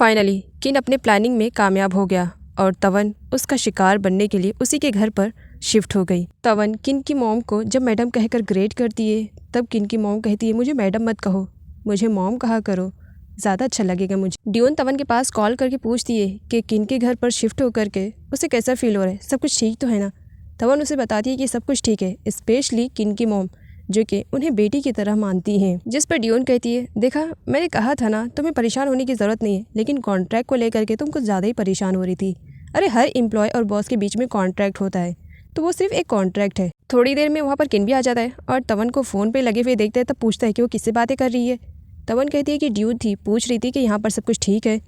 Finally किन अपने planning में कामयाब हो गया और तवन उसका शिकार बनने के लिए उसी के घर पर शिफ्ट हो गई। तवन किन की मॉम को जब मैडम कहकर ग्रेट करती है तब किन की मॉम कहती है मुझे मैडम मत कहो, मुझे मॉम कहा करो, ज़्यादा अच्छा लगेगा मुझे। ड्यून तवन के पास कॉल करके पूछती है कि किन के घर पर शिफ्ट होकर के उसे कैसा फील हो रहा है, सब कुछ ठीक तो है ना। तवन उसे बताती है कि सब कुछ ठीक है, स्पेशली किन की मॉम जो कि उन्हें बेटी की तरह मानती हैं। जिस पर ड्यून कहती है देखा मैंने कहा था ना तुम्हें परेशान होने की ज़रूरत नहीं है, लेकिन कॉन्ट्रैक्ट को लेकर के तुम कुछ ज़्यादा ही परेशान हो रही थी। अरे हर एम्प्लॉय और बॉस के बीच में कॉन्ट्रैक्ट होता है, तो वो सिर्फ एक कॉन्ट्रैक्ट है। थोड़ी देर में वहाँ पर किन भी आ जाता है और तवन को फ़ोन पे लगे हुए देखता है, तब पूछता है कि वो किससे बातें कर रही है। तवन कहती है कि ड्यून थी, पूछ रही थी कि यहाँ पर सब कुछ ठीक है।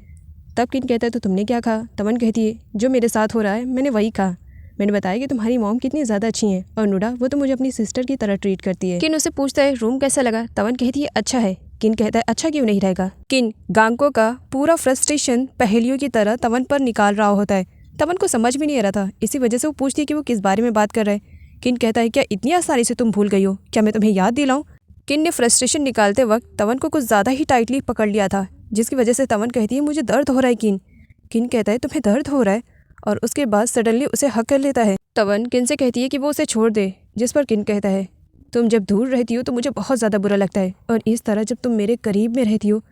तब किन कहता है तो तुमने क्या कहा। तवन कहती है जो मेरे साथ हो रहा है मैंने वही कहा, मैंने बताया कि तुम्हारी मॉम कितनी ज़्यादा अच्छी हैं और नूडा वो तो मुझे अपनी सिस्टर की तरह ट्रीट करती है। किन उसे पूछता है रूम कैसा लगा। तवन कहती है अच्छा है। किन कहता है अच्छा क्यों नहीं रहेगा। किन गांको का पूरा फ्रस्ट्रेशन पहेलियों की तरह तवन पर निकाल रहा होता है। तवन को समझ भी नहीं आ रहा था, इसी वजह से वो पूछती है कि वो किस बारे में बात कर रहे हैं। किन कहता है क्या इतनी आसानी से तुम भूल गई हो, क्या मैं तुम्हें याद दिलाऊं। किन ने फ्रस्ट्रेशन निकालते वक्त तवन को कुछ ज़्यादा ही टाइटली पकड़ लिया था, जिसकी वजह से तवन कहती है मुझे दर्द हो रहा है। किन कहता है तुम्हें दर्द हो रहा है और उसके बाद सडनली उसे हक कर लेता है। तवन किन से कहती है कि वो उसे छोड़ दे, जिस पर किन कहता है तुम जब दूर रहती हो तो मुझे बहुत ज़्यादा बुरा लगता है और इस तरह जब तुम मेरे करीब में रहती हो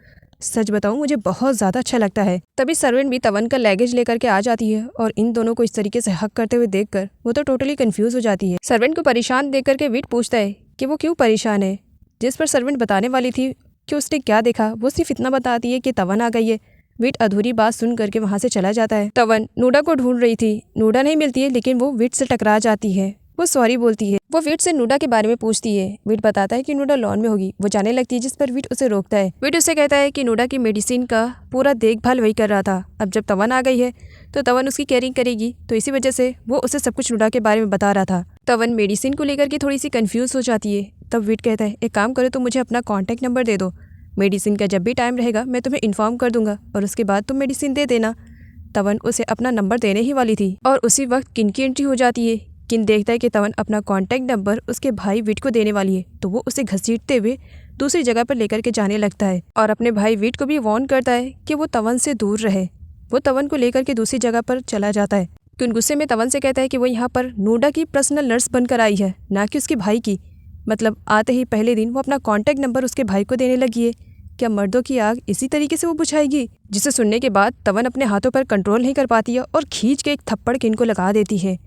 सच बताऊं मुझे बहुत ज़्यादा अच्छा लगता है। तभी सर्वेंट भी तवन का लगेज लेकर के आ जाती है और इन दोनों को इस तरीके से हक करते हुए देखकर वो तो टोटली कंफ्यूज हो जाती है। सर्वेंट को परेशान देख करके वीट पूछता है कि वो क्यों परेशान है, जिस पर सर्वेंट बताने वाली थी कि उसने क्या देखा, वो सिर्फ इतना बताती है कि तवन आ गई है। वीट अधूरी बात सुन करके वहाँ से चला जाता है। तवन नूडा को ढूंढ रही थी, नूडा नहीं मिलती है, लेकिन वो वीट से टकरा जाती है। वो सॉरी बोलती है। वो वीट से नूडा के बारे में पूछती है। वीट बताता है कि नूडा लॉन में होगी। वो जाने लगती है, जिस पर वीट उसे रोकता है। वीट उसे कहता है कि नूडा की मेडिसिन का पूरा देखभाल वही कर रहा था, अब जब तवन आ गई है तो तवन उसकी केयरिंग करेगी, तो इसी वजह से वो उसे सब कुछ नूडा के बारे में बता रहा था। तवन मेडिसिन को लेकर के थोड़ी सी कंफ्यूज हो जाती है। तब वीट कहता है एक काम करो तो मुझे अपना कॉन्टैक्ट नंबर दे दो, मेडिसिन का जब भी टाइम रहेगा मैं तुम्हें इन्फॉर्म कर दूंगा और उसके बाद तुम मेडिसिन दे देना। तवन उसे अपना नंबर देने ही वाली थी और उसी वक्त किन की एंट्री हो जाती है। किन देखता है कि तवन अपना कॉन्टैक्ट नंबर उसके भाई वीट को देने वाली है, तो वो उसे घसीटते हुए दूसरी जगह पर लेकर के जाने लगता है और अपने भाई वीट को भी वार्न करता है कि वो तवन से दूर रहे। वो तवन को लेकर के दूसरी जगह पर चला जाता है। किन गुस्से में तवन से कहता है कि वो यहाँ पर नूडा की पर्सनल नर्स बनकर आई है, ना कि उसके भाई की। मतलब आते ही पहले दिन वो अपना कॉन्टैक्ट नंबर उसके भाई को देने लगी है। क्या मर्दों की आग इसी तरीके से वो बुझाएगी। जिसे सुनने के बाद तवन अपने हाथों पर कंट्रोल नहीं कर पाती है और खींच के एक थप्पड़ किन को लगा देती है।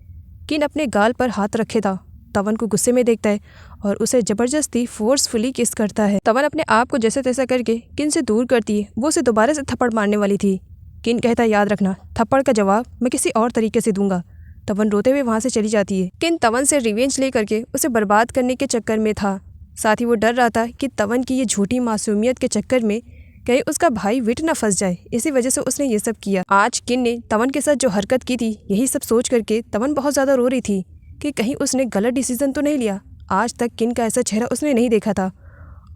किन अपने गाल पर हाथ रखे था, तवन को गुस्से में देखता है और उसे जबरदस्ती फोर्सफुली किस करता है। तवन अपने आप को जैसे तैसा करके किन से दूर करती है। वो उसे दोबारा से थप्पड़ मारने वाली थी। किन कहता है याद रखना थप्पड़ का जवाब मैं किसी और तरीके से दूंगा। तवन रोते हुए वहाँ से चली जाती है। किन तवन से रिवेंज लेकर के उसे बर्बाद करने के चक्कर में था, साथ ही वो डर रहा था कि तवन की ये झूठी मासूमियत के चक्कर में कहीं उसका भाई विट न फंस जाए, इसी वजह से उसने ये सब किया। आज किन ने तवन के साथ जो हरकत की थी, यही सब सोच करके तवन बहुत ज़्यादा रो रही थी कि कहीं उसने गलत डिसीजन तो नहीं लिया। आज तक किन का ऐसा चेहरा उसने नहीं देखा था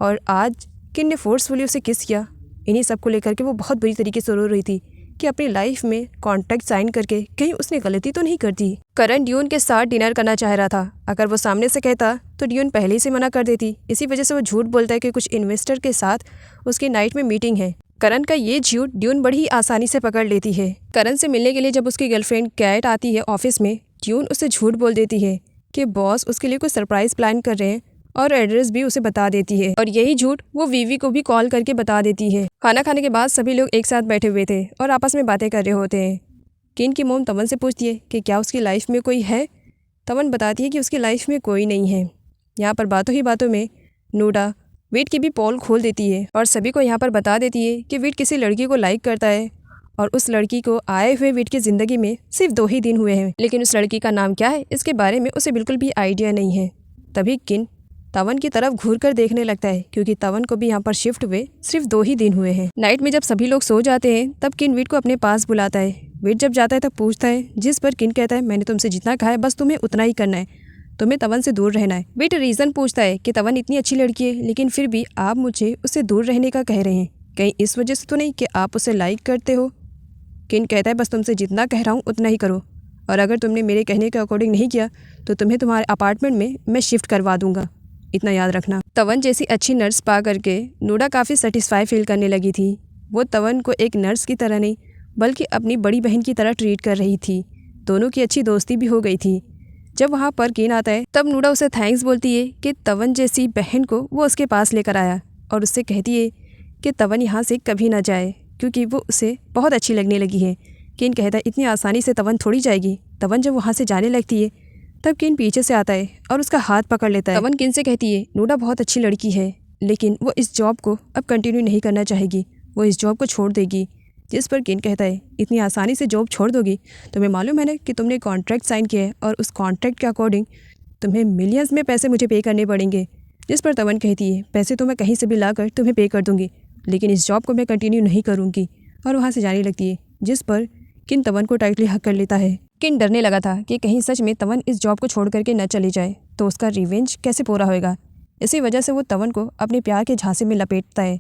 और आज किन ने फोर्सफुली उसे किस किया। इन्हीं सब को लेकर के वो बहुत बुरी तरीके से रो रही थी कि अपनी लाइफ में कॉन्ट्रैक्ट साइन करके कहीं उसने गलती तो नहीं कर दी। करण ड्यून के साथ डिनर करना चाह रहा था। अगर वो सामने से कहता तो ड्यून पहले ही से मना कर देती, इसी वजह से वो झूठ बोलता है कि कुछ इन्वेस्टर के साथ उसकी नाइट में मीटिंग है। करण का ये झूठ ड्यून बड़ी ही आसानी से पकड़ लेती है। करण से मिलने के लिए जब उसकी गर्लफ्रेंड कैट आती है ऑफिस में, ड्यून उसे झूठ बोल देती है कि बॉस उसके लिए कोई सरप्राइज प्लान कर रहे हैं और एड्रेस भी उसे बता देती है और यही झूठ वो वीवी को भी कॉल करके बता देती है। खाना खाने के बाद सभी लोग एक साथ बैठे हुए थे और आपस में बातें कर रहे होते हैं। किन की मोम तवन से पूछती है कि क्या उसकी लाइफ में कोई है। तवन बताती है कि उसकी लाइफ में कोई नहीं है। यहाँ पर बातों ही बातों में नूडा वीट की भी पोल खोल देती है और सभी को यहाँ पर बता देती है कि वीट किसी लड़की को लाइक करता है और उस लड़की को आए हुए वीट की ज़िंदगी में सिर्फ 2 ही दिन हुए हैं, लेकिन उस लड़की का नाम क्या है इसके बारे में उसे बिल्कुल भी आइडिया नहीं है। तभी किन तवन की तरफ घूर कर देखने लगता है, क्योंकि तवन को भी यहाँ पर शिफ्ट हुए सिर्फ 2 ही दिन हुए हैं। नाइट में जब सभी लोग सो जाते हैं तब किन वीट को अपने पास बुलाता है। वीट जब जाता है तब पूछता है, जिस पर किन कहता है मैंने तुमसे जितना कहा है बस तुम्हें उतना ही करना है, तुम्हें तवन से दूर रहना है। वीट रीज़न पूछता है कि तवन इतनी अच्छी लड़की है लेकिन फिर भी आप मुझे उससे दूर रहने का कह रहे हैं, कहीं इस वजह से तो नहीं कि आप उसे लाइक करते हो। किन कहता है बस तुमसे जितना कह रहा हूँ उतना ही करो और अगर तुमने मेरे कहने के अकॉर्डिंग नहीं किया तो तुम्हें तुम्हारे अपार्टमेंट में मैं शिफ्ट करवा दूंगा, इतना याद रखना। तवन जैसी अच्छी नर्स पा करके नूडा काफ़ी सेटिस्फाई फील करने लगी थी वो तवन को एक नर्स की तरह नहीं बल्कि अपनी बड़ी बहन की तरह ट्रीट कर रही थी। दोनों की अच्छी दोस्ती भी हो गई थी। जब वहाँ पर किन आता है तब नूडा उसे थैंक्स बोलती है कि तवन जैसी बहन को वो उसके पास लेकर आया, और उससे कहती है कि तवन यहाँ से कभी ना जाए क्योंकि वो उसे बहुत अच्छी लगने लगी है। किन कहता है इतनी आसानी से तवन थोड़ी जाएगी। तवन जब वहाँ से जाने लगती है तब किन पीछे से आता है और उसका हाथ पकड़ लेता है। तवन किन से कहती है नूडा बहुत अच्छी लड़की है, लेकिन वो इस जॉब को अब कंटिन्यू नहीं करना चाहेगी, वो इस जॉब को छोड़ देगी। जिस पर किन कहता है इतनी आसानी से जॉब छोड़ दोगी? तुम्हें मालूम है ना कि तुमने कॉन्ट्रैक्ट साइन किया है और उस कॉन्ट्रैक्ट के अकॉर्डिंग तुम्हें मिलियंस में पैसे मुझे पे करने पड़ेंगे। जिस पर तवन कहती है पैसे तो मैं कहीं से भी ला कर तुम्हें पे कर दूंगी, लेकिन इस जॉब को मैं कंटिन्यू नहीं करूँगी, और वहाँ से जाने लगती है। जिस पर किन तवन को टाइटली हक कर लेता है। किन डरने लगा था कि कहीं सच में तवन इस जॉब को छोड़ करके न चली जाए तो उसका रिवेंज कैसे पूरा होएगा। इसी वजह से वो तवन को अपने प्यार के झांसे में लपेटता है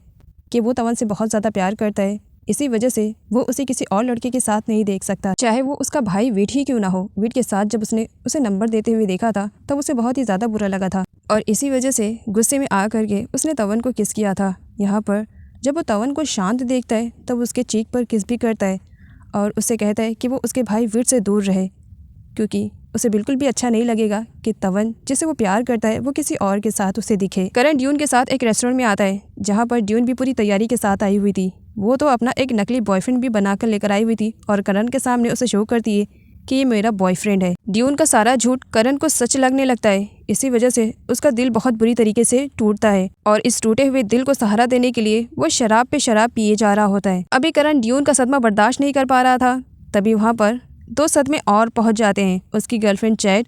कि वो तवन से बहुत ज़्यादा प्यार करता है। इसी वजह से वो उसे किसी और लड़के के साथ नहीं देख सकता, चाहे वो उसका भाई वीट ही क्यों ना हो। वीट के साथ जब उसने उसे नंबर देते हुए देखा था तब उसे बहुत ही ज़्यादा बुरा लगा था, और इसी वजह से गुस्से में आ करके उसने तवन को किस किया था। यहाँ पर जब वो तवन को शांत देखता है तब उसके चीक पर किस भी करता है और उससे कहता है कि वो उसके भाई वीट से दूर रहे, क्योंकि उसे बिल्कुल भी अच्छा नहीं लगेगा कि तवन जिसे वो प्यार करता है वो किसी और के साथ उसे दिखे। करण ड्यून के साथ एक रेस्टोरेंट में आता है जहाँ पर ड्यून भी पूरी तैयारी के साथ आई हुई थी। वो तो अपना एक नकली बॉयफ्रेंड भी बनाकर लेकर आई हुई थी और करण के सामने उसे शो करती है कि ये मेरा बॉयफ्रेंड है। ड्यून का सारा झूठ करण को सच लगने लगता है। इसी वजह से उसका दिल बहुत बुरी तरीके से टूटता है और इस टूटे हुए दिल को सहारा देने के लिए वो शराब पे शराब पिए जा रहा होता है। अभी करण ड्यून का सदमा बर्दाश्त नहीं कर पा रहा था, तभी वहाँ पर दो सदमे और पहुँच जाते हैं। उसकी गर्लफ्रेंड चैट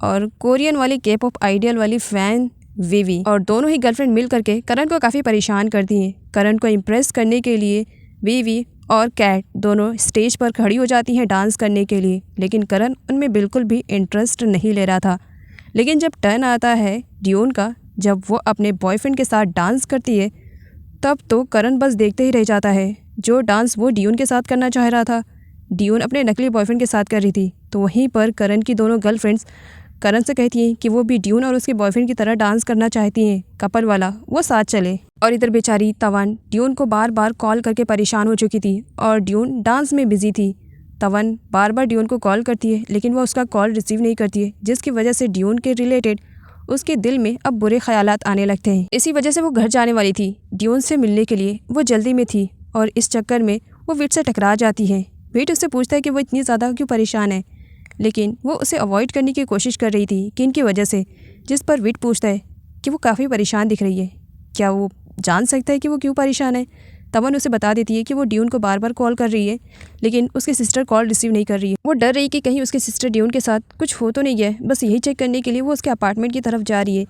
और कोरियन वाली K-pop आइडियल वाली फैन विवी, और दोनों ही गर्लफ्रेंड मिल करके करण को काफ़ी परेशान करती हैं। करण को इम्प्रेस करने के लिए विवी और कैट दोनों स्टेज पर खड़ी हो जाती हैं डांस करने के लिए, लेकिन करण उनमें बिल्कुल भी इंटरेस्ट नहीं ले रहा था। लेकिन जब टर्न आता है ड्यून का, जब वो अपने बॉयफ्रेंड के साथ डांस करती है तब तो करण बस देखते ही रह जाता है। जो डांस वो ड्यून के साथ करना चाह रहा था ड्यून अपने नकली बॉयफ्रेंड के साथ कर रही थी, तो वहीं पर करण की दोनों गर्लफ्रेंड्स करण से कहती हैं कि वो भी ड्यून और उसके बॉयफ्रेंड की तरह डांस करना चाहती हैं, कपल वाला, वो साथ चले। और इधर बेचारी तवन ड्यून को बार बार कॉल करके परेशान हो चुकी थी और ड्यून डांस में बिजी थी। तवन बार बार ड्यून को कॉल करती है लेकिन वो उसका कॉल रिसीव नहीं करती है, जिसकी वजह से ड्यून के रिलेटेड उसके दिल में अब बुरे ख्यालात आने लगते हैं। इसी वजह से वो घर जाने वाली थी ड्यून से मिलने के लिए, वो जल्दी में थी और इस चक्कर में वो वीट से टकरा जाती है। वीट उससे पूछता है कि वो इतनी ज़्यादा क्यों परेशान है, लेकिन वो उसे अवॉइड करने की कोशिश कर रही थी किन की वजह से। जिस पर वीट पूछता है कि वो काफ़ी परेशान दिख रही है, क्या वो जान सकता है कि वो क्यों परेशान है। तवन उसे बता देती है कि वो ड्यून को बार बार कॉल कर रही है लेकिन उसकी सिस्टर कॉल रिसीव नहीं कर रही है। वो डर रही कि कहीं उसकी सिस्टर ड्यून के साथ कुछ हो तो नहीं गया, बस यही चेक करने के लिए वो उसके अपार्टमेंट की तरफ जा रही है।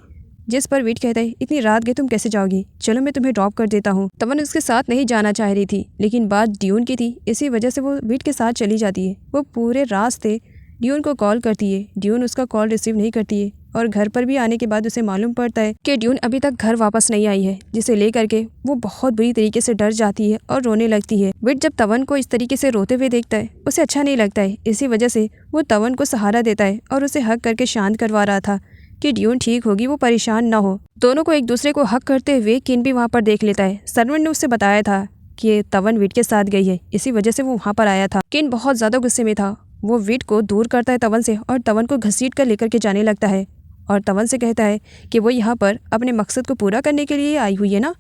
जिस पर वीट कहता है इतनी रात गए तुम कैसे जाओगी, चलो मैं तुम्हें ड्रॉप कर देता हूँ। तवन उसके साथ नहीं जाना चाह रही थी लेकिन बात ड्यून की थी, इसी वजह से वो वीट के साथ चली जाती है। वो पूरे रास्ते ड्यून को कॉल करती है, ड्यून उसका कॉल रिसीव नहीं करती है और घर पर भी आने के बाद उसे मालूम पड़ता है कि ड्यून अभी तक घर वापस नहीं आई है, जिसे लेकर के वो बहुत बुरी तरीके से डर जाती है और रोने लगती है। वीट जब तवन को इस तरीके से रोते हुए देखता है उसे अच्छा नहीं लगता है। इसी वजह से वो तवन को सहारा देता है और उसे हक करके शांत करवा रहा था कि ड्यून ठीक होगी, वो परेशान ना हो। दोनों को एक दूसरे को हक करते हुए किन भी वहाँ पर देख लेता है। सर्वेंट ने उससे बताया था कि तवन वीट के साथ गई है, इसी वजह से वो वहाँ पर आया था। किन बहुत ज़्यादा गुस्से में था, वो वीट को दूर करता है तवन से और तवन को घसीट कर लेकर के जाने लगता है और तवन से कहता है कि वो यहाँ पर अपने मकसद को पूरा करने के लिए आई हुई है ना।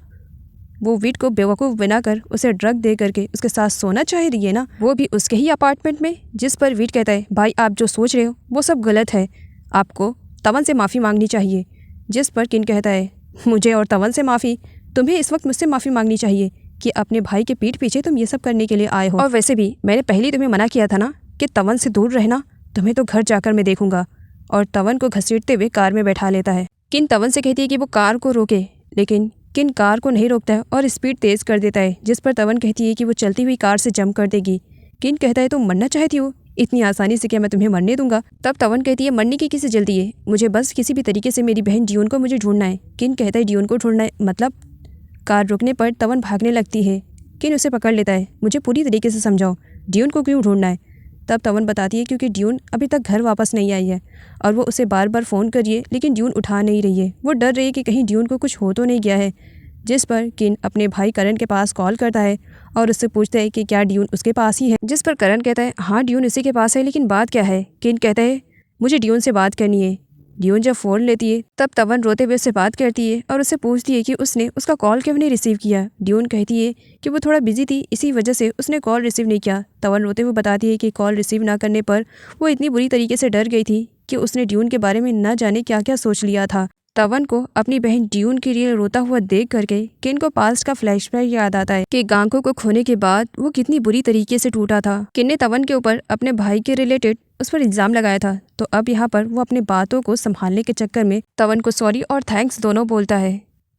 वो वीट को बेवकूफ़ बनाकर उसे ड्रग दे करके उसके साथ सोना चाह रही है ना, वो भी उसके ही अपार्टमेंट में। जिस पर वीट कहता है भाई आप जो सोच रहे हो वो सब गलत है, आपको तवन से माफ़ी मांगनी चाहिए। जिस पर किन कहता है मुझे और तवन से माफ़ी, तुम्हें इस वक्त मुझसे माफ़ी मांगनी चाहिए कि अपने भाई के पीठ पीछे तुम ये सब करने के लिए आए हो। और वैसे भी मैंने पहले तुम्हें मना किया था ना कि तवन से दूर रहना, तुम्हें तो घर जाकर मैं देखूंगा। और तवन को घसीटते हुए कार में बैठा लेता है। किन तवन से कहती है कि वो कार को रोके, लेकिन किन कार को नहीं रोकता है और स्पीड तेज़ कर देता है। जिस पर तवन कहती है कि वो चलती हुई कार से जंप कर देगी। किन कहता है तुम मरना चाहती हो, इतनी आसानी से क्या मैं तुम्हें मरने दूंगा। तब तवन कहती है मरने की किसी जल्दी है, मुझे बस किसी भी तरीके से मेरी बहन ड्यून को मुझे ढूंढना है। किन कहता है ड्यून को ढूंढना है मतलब। कार रुकने पर तवन भागने लगती है। किन उसे पकड़ लेता है, मुझे पूरी तरीके से समझाओ ड्यून को क्यों ढूंढना है। तब तवन बताती है क्योंकि ड्यून अभी तक घर वापस नहीं आई है और वो उसे बार बार फ़ोन कर रही है लेकिन ड्यून उठा नहीं रही है। वो डर रही है कि कहीं ड्यून को कुछ हो तो नहीं गया है। जिस पर किन अपने भाई करण के पास कॉल करता है और उससे पूछता है कि क्या ड्यून उसके पास ही है, जिस पर करण कहता है हाँ ड्यून उसी के पास है, लेकिन बात क्या है। किन कहता है मुझे ड्यून से बात करनी है। ड्यून जब फ़ोन लेती है तब तवन रोते हुए उससे बात करती है और उससे पूछती है कि उसने उसका कॉल क्यों नहीं रिसीव किया। ड्यून कहती है कि वो थोड़ा बिजी थी, इसी वजह से उसने कॉल रिसीव नहीं किया। तवन रोते हुए बताती है कि कॉल रिसीव ना करने पर वो इतनी बुरी तरीके से डर गई थी कि उसने ड्यून के बारे में न जाने क्या क्या सोच लिया था। तवन को अपनी बहन ड्यून के लिए रोता हुआ देख करके किन को पास्ट का फ्लैशबैक याद आता है कि गांको को खोने के बाद वो कितनी बुरी तरीके से टूटा था। किन ने तवन के ऊपर अपने भाई के रिलेटेड उस पर इल्जाम लगाया था, तो अब यहाँ पर वो अपनी बातों को संभालने के चक्कर में तवन को सॉरी और थैंक्स दोनों बोलता है।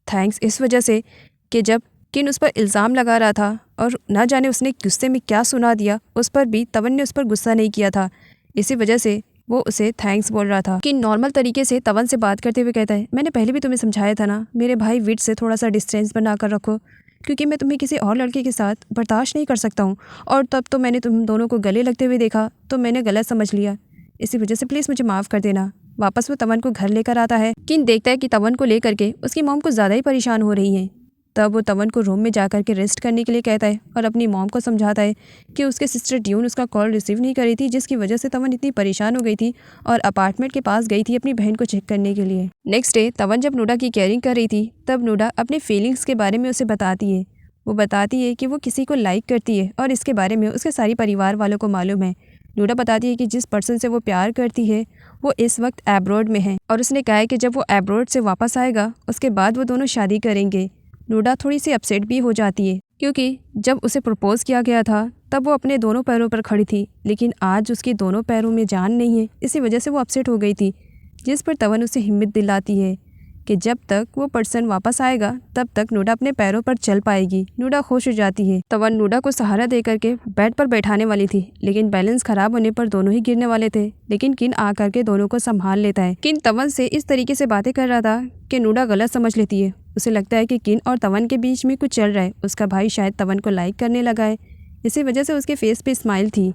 थैंक्स इस वजह से कि जब किन उस पर इल्ज़ाम लगा रहा था और ना जाने उसने गुस्से में क्या सुना दिया, उस पर भी तवन ने उस पर गुस्सा नहीं किया था, इसी वजह से वो उसे थैंक्स बोल रहा था। कि नॉर्मल तरीके से तवन से बात करते हुए कहता है मैंने पहले भी तुम्हें समझाया था ना मेरे भाई विट से थोड़ा सा डिस्टेंस बना कर रखो, क्योंकि मैं तुम्हें किसी और लड़के के साथ बर्दाश्त नहीं कर सकता हूँ। और तब तो मैंने तुम दोनों को गले लगते हुए देखा तो मैंने गलत समझ लिया, इसी वजह से प्लीज़ मुझे माफ़ कर देना। वापस वो तवन को घर लेकर आता है। किन देखता है कि तवन को लेकर के उसकी मॉम को ज़्यादा ही परेशान हो रही हैं। तब वो तवन को रूम में जाकर के रेस्ट करने के लिए कहता है और अपनी मॉम को समझाता है कि उसके सिस्टर ड्यून उसका कॉल रिसीव नहीं करी थी, जिसकी वजह से तवन इतनी परेशान हो गई थी और अपार्टमेंट के पास गई थी अपनी बहन को चेक करने के लिए। नेक्स्ट डे तवन जब नोडा की केयरिंग कर रही थी तब नोडा अपने फीलिंग्स के बारे में उसे बताती है। वो बताती है कि वो किसी को लाइक करती है और इसके बारे में उसके सारी परिवार वालों को मालूम है। नोडा बताती है कि जिस पर्सन से वो प्यार करती है वो इस वक्त एब्रॉड में है और उसने कहा है कि जब वो एब्रॉड से वापस आएगा उसके बाद वो दोनों शादी करेंगे। नोडा थोड़ी सी अपसेट भी हो जाती है क्योंकि जब उसे प्रपोज किया गया था तब वो अपने दोनों पैरों पर खड़ी थी, लेकिन आज उसके दोनों पैरों में जान नहीं है, इसी वजह से वो अपसेट हो गई थी। जिस पर तवन उसे हिम्मत दिलाती है कि जब तक वो पर्सन वापस आएगा तब तक नोडा अपने पैरों पर चल पाएगी। नोडा खुश हो जाती है। तवन नोडा को सहारा दे करके बेड पर बैठाने वाली थी, लेकिन बैलेंस खराब होने पर दोनों ही गिरने वाले थे, लेकिन किन आकर के दोनों को संभाल लेता है। किन तवन से इस तरीके से बातें कर रहा था कि नोडा गलत समझ लेती है। उसे लगता है कि किन और तवन के बीच में कुछ चल रहा है। उसका भाई शायद तवन को लाइक करने लगा है, इसी वजह से उसके फेस पे स्माइल थी।